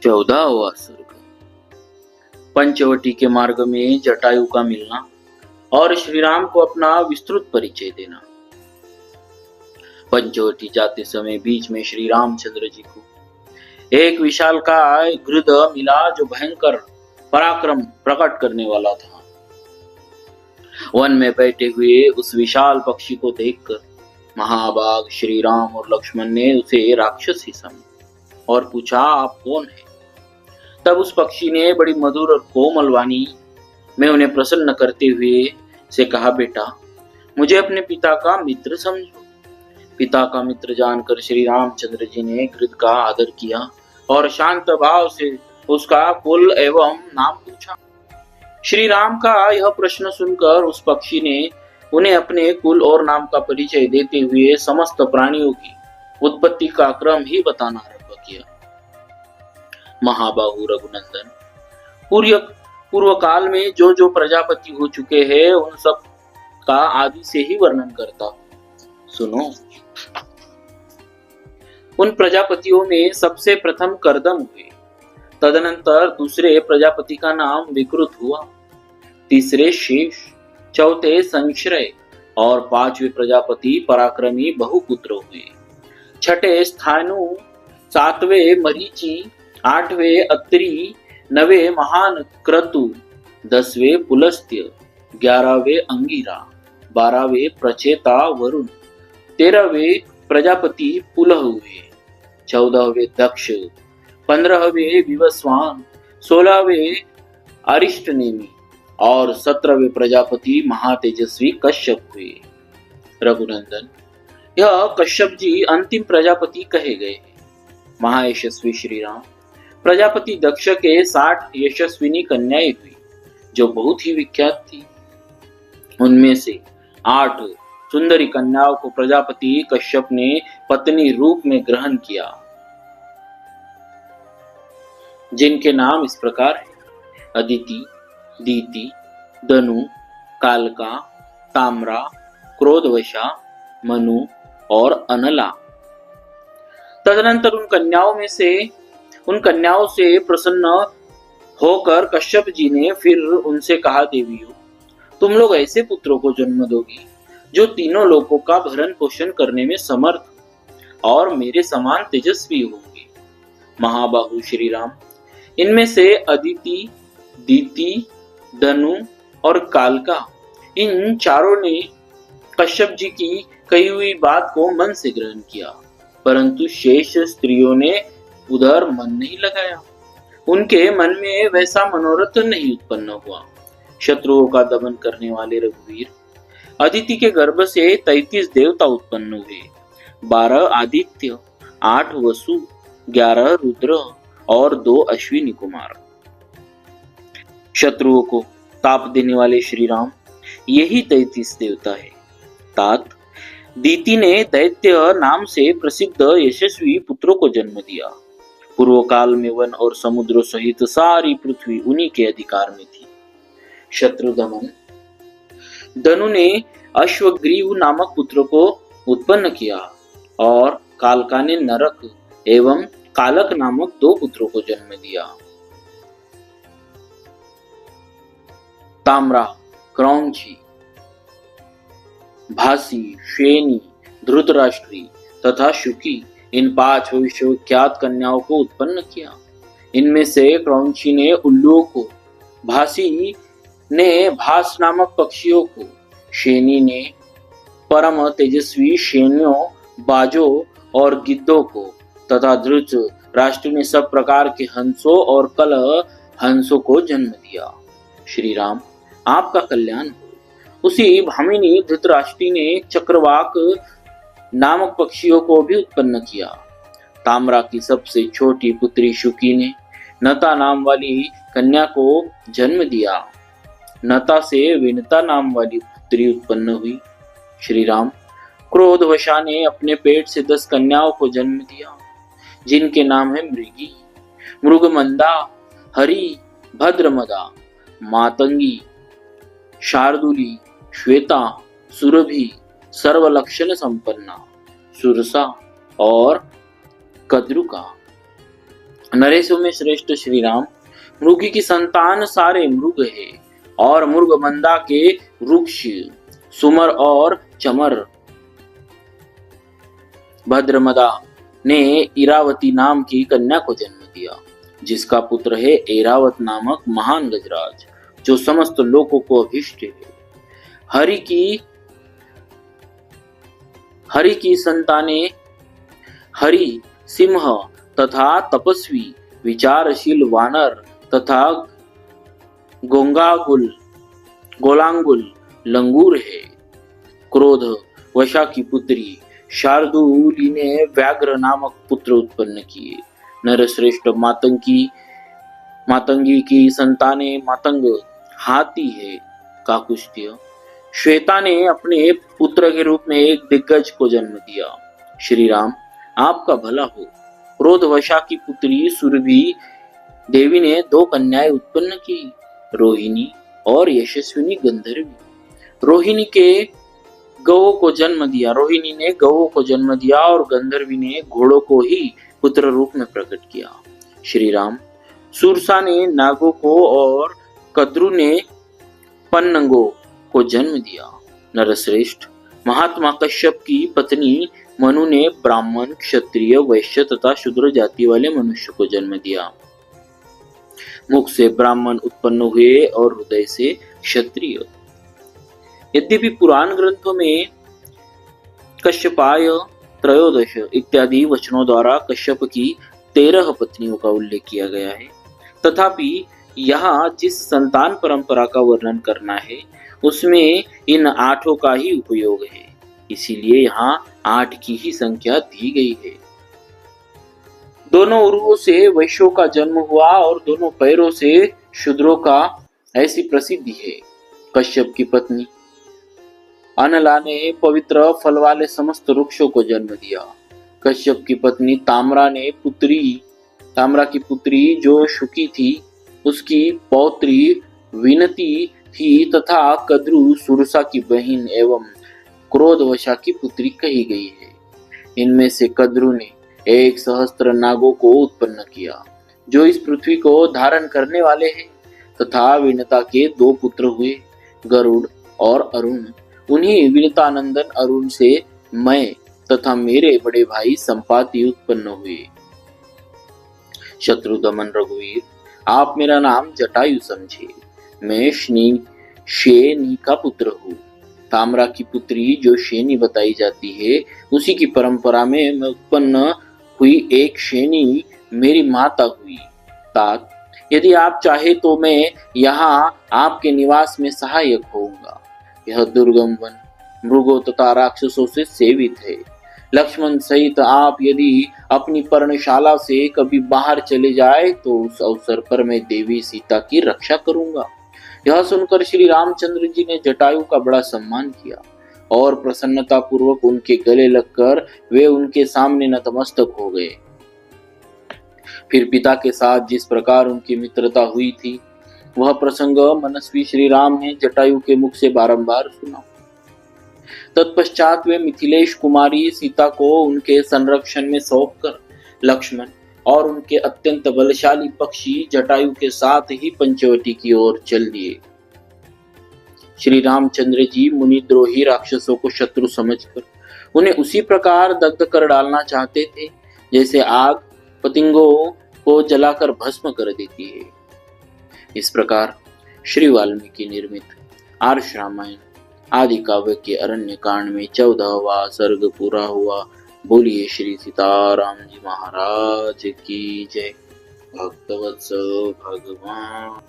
14वां सर्ग। पंचवटी के मार्ग में जटायु का मिलना और श्री राम को अपना विस्तृत परिचय देना। पंचवटी जाते समय बीच में श्री रामचंद्र जी को एक विशालकाय गृध मिला जो भयंकर पराक्रम प्रकट करने वाला था। वन में बैठे हुए उस विशाल पक्षी को देखकर महाबाग श्री राम और लक्ष्मण ने उसे राक्षस ही समझा और पूछा, आप कौन है? तब उस पक्षी ने बड़ी मधुर और कोमल वाणी में उन्हें प्रसन्न करते हुए से कहा, बेटा मुझे अपने पिता का मित्र समझो। पिता का मित्र जानकर श्री रामचंद्र जी ने गृध का आदर किया और शांत भाव से उसका कुल एवं नाम पूछा। श्री राम का यह प्रश्न सुनकर उस पक्षी ने उन्हें अपने कुल और नाम का परिचय देते हुए समस्त प्राणियों की उत्पत्ति का क्रम ही बताना आरंभ किया। महाबाहु रघुनंदन, पूर्व काल में जो प्रजापति हो चुके हैं उन सब का आदि से ही वर्णन करता हूं। सुनो। उन प्रजापतियों में सबसे प्रथम कर्दम हुए, तदनंतर दूसरे प्रजापति का नाम विकृत हुआ, तीसरे शेष, चौथे संश्रय और पांचवे प्रजापति पराक्रमी बहुपुत्र हुए, छठे स्थानु, सातवें मरीचि, आठवें अत्रि, नवे महान क्रतु, 10वें पुलस्त्य, 11वें अंगिरा, 12वें प्रचेता वरुण, 13वें प्रजापति पुलह हुए, 14वें दक्ष, 15वें विवस्वान, 16वें अरिष्टनेमि और 17वें प्रजापति महातेजस्वी कश्यप हुए। रघुनंदन, यह कश्यप जी अंतिम प्रजापति कहे गए हैं। महायशस्वी श्री राम प्रजापति दक्ष के 60 यशस्विनी कन्याएं हुई जो बहुत ही विख्यात थी। उनमें से 8 सुंदरी कन्याओं को प्रजापति कश्यप ने पत्नी रूप में ग्रहण किया, जिनके नाम इस प्रकार है: अदिति, दीति, दनु, कालका, ताम्रा, क्रोधवशा, मनु और अनला। तदनंतर उन कन्याओं से प्रसन्न होकर कश्यप जी ने फिर उनसे कहा, देवियों तुम लोग ऐसे पुत्रों को जन्म दोगी जो तीनों लोकों का भरण पोषण करने में समर्थ और मेरे समान तेजस्वी होंगे। महाबाहु श्री राम, इनमें से अदिति, दीति, दनु और कालका, इन चारों ने कश्यप जी की कही हुई बात को मन से ग्रहण किया, परंतु शेष स्त्रियों ने उधर मन नहीं लगाया। उनके मन में वैसा मनोरथ नहीं उत्पन्न हुआ। शत्रुओं का दमन करने वाले रघुवीर, अदिति के गर्भ से 33 देवता उत्पन्न हुए, 12 आदित्य, 8 वसु, 11 रुद्र और 2 अश्विनी कुमार। शत्रुओं को ताप देने वाले श्री राम यही 33 देवता है। तात दीति ने दैत्य नाम से प्रसिद्ध यशस्वी पुत्रों को जन्म दिया। पूर्व काल में वन और समुद्र सहित सारी पृथ्वी उन्हीं के अधिकार में थी। शत्रुदमन दनु ने अश्वग्रीव नामक पुत्र को उत्पन्न किया और कालका ने नरक एवं कालक नामक 2 पुत्रों को जन्म दिया। ताम्रा, क्रौंची, भासी, शेनी, धृतराष्ट्री तथा शुकी, इन 5 विश्वविख्यात कन्याओं को उत्पन्न किया। इनमें से क्रौंची ने उल्लुओं को, भासी ने भास नामक पक्षियों को, शेनी ने परम तेजस्वी शेनियों, बाजों और गिद्धों को तथा धृत राष्ट्र ने सब प्रकार के हंसों और कल हंसों को जन्म दिया। श्री राम आपका कल्याण हो। उसी भामिनी धृतराष्ट्री ने चक्रवाक नामक पक्षियों को भी उत्पन्न किया। ताम्रा की सबसे छोटी पुत्री शुकी ने नता नाम वाली कन्या को जन्म दिया। नता से विनता नाम वाली पुत्री उत्पन्न हुई। श्री राम क्रोधवशा ने अपने पेट से 10 कन्याओं को जन्म दिया, जिनके नाम है मृगी, मृगमंदा, हरि, भद्रमदा, मातंगी, शार्दुली, श्वेता, सुरभि, सर्वलक्षण संपन्ना, सुरसा और कद्रुका। नरेशों में श्रेष्ठ श्री राम, मृगी की संतान सारे मृग है, और मृग मंदा के वृक्ष सुमर और चमर। भद्रमदा ने इरावती नाम की कन्या को जन्म दिया, जिसका पुत्र है ऐरावत नामक महान गजराज, जो समस्त लोकों को अभीष्ट है। हरि की संताने हरि, सिंह तथा तपस्वी, विचारशील वानर तथा गोलांगुल लंगूर है। क्रोध वशा की पुत्री शार्दूली ने व्याघ्र नामक पुत्र उत्पन्न किए। नरश्रेष्ठ मातंगी की संताने मातंग हाथी है। काकुष्त्य श्वेता ने अपने पुत्र के रूप में एक दिग्गज को जन्म दिया। श्री राम, आपका भला हो। क्रोध वशा की पुत्री सुरभि देवी ने 2 कन्याएं उत्पन्न की, रोहिणी और यशस्विनी गंधर्वी। रोहिणी ने गवों को जन्म दिया और गंधर्वी ने घोड़ों को ही पुत्र रूप में प्रकट किया। श्री राम, सुरसा ने नागों को और कद्रु ने पन्नगों को जन्म दिया। नरश्रेष्ठ, महात्मा कश्यप की पत्नी मनु ने ब्राह्मण, क्षत्रिय, वैश्य तथा शूद्र जाति वाले मनुष्य को जन्म दिया। मुख से ब्राह्मण उत्पन्न हुए और हृदय से क्षत्रिय। यद्यपि पुराण ग्रंथों में कश्यपाय त्रयोदश इत्यादि वचनों द्वारा कश्यप की 13 पत्नियों का उल्लेख किया गया है, तथापि यहाँ जिस संतान परंपरा का वर्णन करना है उसमें इन 8 का ही उपयोग है, इसीलिए यहाँ 8 की ही संख्या दी गई है। दोनों उरुओं से वैश्यों का जन्म हुआ और दोनों पैरों से शूद्रों का, ऐसी प्रसिद्धि है। कश्यप की पत्नी अनला ने पवित्र फल वाले समस्त वृक्षों को जन्म दिया। कश्यप की पत्नी ताम्रा की पुत्री जो शुकी थी, उसकी पौत्री विनती थी तथा कद्रु सुरसा की बहन एवं क्रोधवशा की पुत्री कही गई है। इनमें से कद्रु ने 1,000 नागों को उत्पन्न किया, जो इस पृथ्वी को धारण करने वाले हैं, तथा विनता के 2 पुत्र हुए, गरुड़ और अरुण। उन्हीं विनतानंदन अरुण से मैं तथा मेरे बड़े भाई संपाति उत्पन्न हुए। शत्रुदमन रघुवीर, आप मेरा नाम जटायु समझे। मैं शेनी का पुत्र हूँ। ताम्रा की पुत्री जो शेनी बताई जाती है, उसी की परंपरा में मैं उत्पन्न हुई एक शेनी मेरी माता हुई। तात, यदि आप चाहे तो मैं यहाँ आपके निवास में सहायक होऊंगा। यह दुर्गम वन मृगों तथा राक्षसों से सेवित है। लक्ष्मण सहित आप यदि अपनी पर्णशाला से कभी बाहर चले जाए तो उस अवसर पर मैं देवी सीता की रक्षा करूंगा। यह सुनकर श्री रामचंद्र जी ने जटायु का बड़ा सम्मान किया और प्रसन्नता पूर्वक उनके गले लगकर वे उनके सामने नतमस्तक हो गए। फिर पिता के साथ जिस प्रकार उनकी मित्रता हुई थी, वह प्रसंग मनस्वी श्री राम ने जटायु के मुख से बारंबार सुना। तत्पश्चात वे मिथिलेश कुमारी सीता को उनके संरक्षण में सौंपकर लक्ष्मण और उनके अत्यंत बलशाली पक्षी जटायु के साथ ही पंचवटी की ओर चल दिए। श्री रामचंद्र जी मुनिद्रोही राक्षसों को शत्रु समझकर उन्हें उसी प्रकार दग्ध कर डालना चाहते थे जैसे आग पतंगों को जलाकर भस्म कर देती है। इस प्रकार श्री वाल्मीकि निर्मित आर्ष रामायण आदि काव्य के अरण्य कांड में 14वां सर्ग पूरा हुआ। बोलिए श्री सीताराम जी महाराज की जय। भक्तवत्सल भगवान।